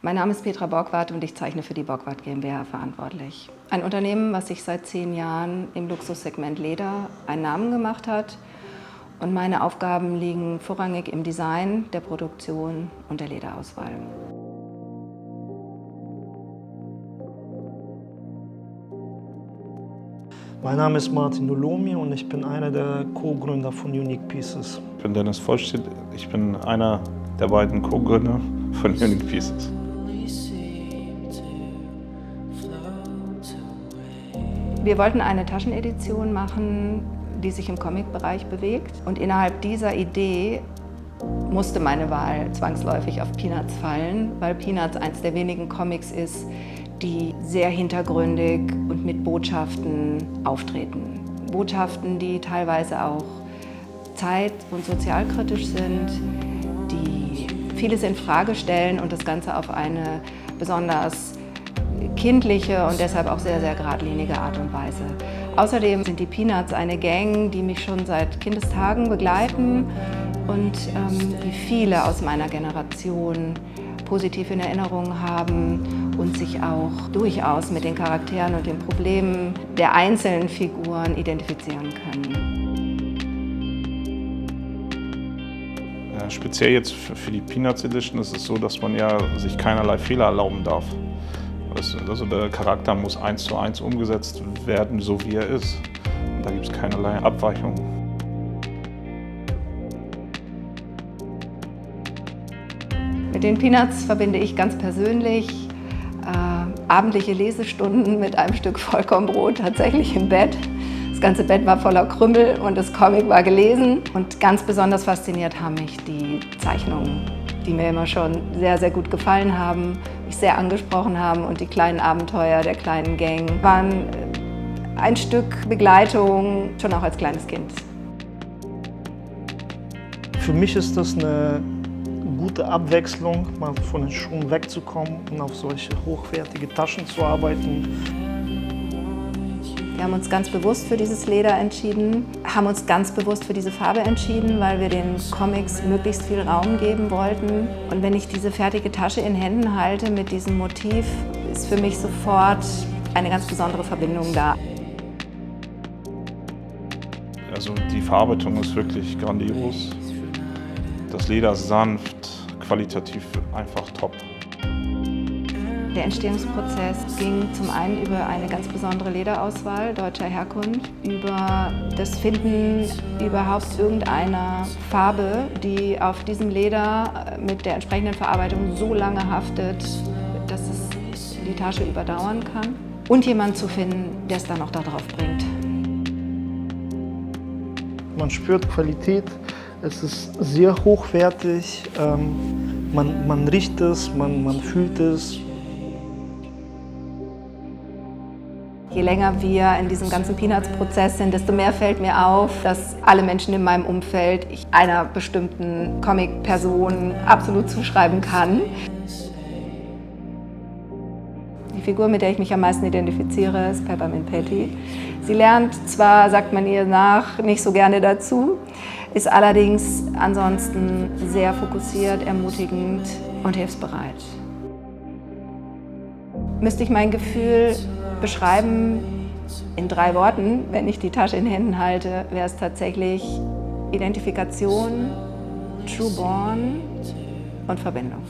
Mein Name ist Petra Borgwardt und ich zeichne für die Borgwardt GmbH verantwortlich. Ein Unternehmen, was sich seit 10 Jahren im Luxussegment Leder einen Namen gemacht hat. Und meine Aufgaben liegen vorrangig im Design, der Produktion und der Lederauswahl. Mein Name ist Martin Nolomi und ich bin einer der Co-Gründer von Unique Pieces. Ich bin Dennis Vollstedt, ich bin einer der beiden Co-Gründer von Unique Pieces. Wir wollten eine Taschenedition machen, die sich im Comic-Bereich bewegt. Und innerhalb dieser Idee musste meine Wahl zwangsläufig auf Peanuts fallen, weil Peanuts eines der wenigen Comics ist, die sehr hintergründig und mit Botschaften auftreten. Botschaften, die teilweise auch zeit- und sozialkritisch sind, die vieles in Frage stellen und das Ganze auf eine besonders kindliche und deshalb auch sehr, sehr geradlinige Art und Weise. Außerdem sind die Peanuts eine Gang, die mich schon seit Kindestagen begleiten und die viele aus meiner Generation positiv in Erinnerung haben und sich auch durchaus mit den Charakteren und den Problemen der einzelnen Figuren identifizieren können. Speziell jetzt für die Peanuts Edition ist es so, dass man ja sich keinerlei Fehler erlauben darf. Also der Charakter muss 1:1 umgesetzt werden, so wie er ist. Und da gibt es keinerlei Abweichungen. Mit den Peanuts verbinde ich ganz persönlich abendliche Lesestunden mit einem Stück Vollkornbrot tatsächlich im Bett. Das ganze Bett war voller Krümmel und das Comic war gelesen. Und ganz besonders fasziniert haben mich die Zeichnungen, die mir immer schon sehr, sehr gut gefallen haben, mich sehr angesprochen haben. Und die kleinen Abenteuer der kleinen Gang waren ein Stück Begleitung, schon auch als kleines Kind. Für mich ist das eine gute Abwechslung, mal von den Schuhen wegzukommen und auf solche hochwertige Taschen zu arbeiten. Wir haben uns ganz bewusst für dieses Leder entschieden, haben uns ganz bewusst für diese Farbe entschieden, weil wir den Comics möglichst viel Raum geben wollten. Und wenn ich diese fertige Tasche in Händen halte mit diesem Motiv, ist für mich sofort eine ganz besondere Verbindung da. Also die Verarbeitung ist wirklich grandios. Das Leder ist sanft, qualitativ einfach top. Der Entstehungsprozess ging zum einen über eine ganz besondere Lederauswahl deutscher Herkunft, über das Finden überhaupt irgendeiner Farbe, die auf diesem Leder mit der entsprechenden Verarbeitung so lange haftet, dass es die Tasche überdauern kann. Und jemanden zu finden, der es dann auch da drauf bringt. Man spürt Qualität, es ist sehr hochwertig, man riecht es, man fühlt es. Je länger wir in diesem ganzen Peanuts-Prozess sind, desto mehr fällt mir auf, dass alle Menschen in meinem Umfeld ich einer bestimmten Comic-Person absolut zuschreiben kann. Die Figur, mit der ich mich am meisten identifiziere, ist Peppermint Patty. Sie lernt zwar, sagt man ihr nach, nicht so gerne dazu, ist allerdings ansonsten sehr fokussiert, ermutigend und hilfsbereit. Müsste ich mein Gefühl beschreiben in 3 Worten, wenn ich die Tasche in Händen halte, wäre es tatsächlich Identifikation, True Born und Verbindung.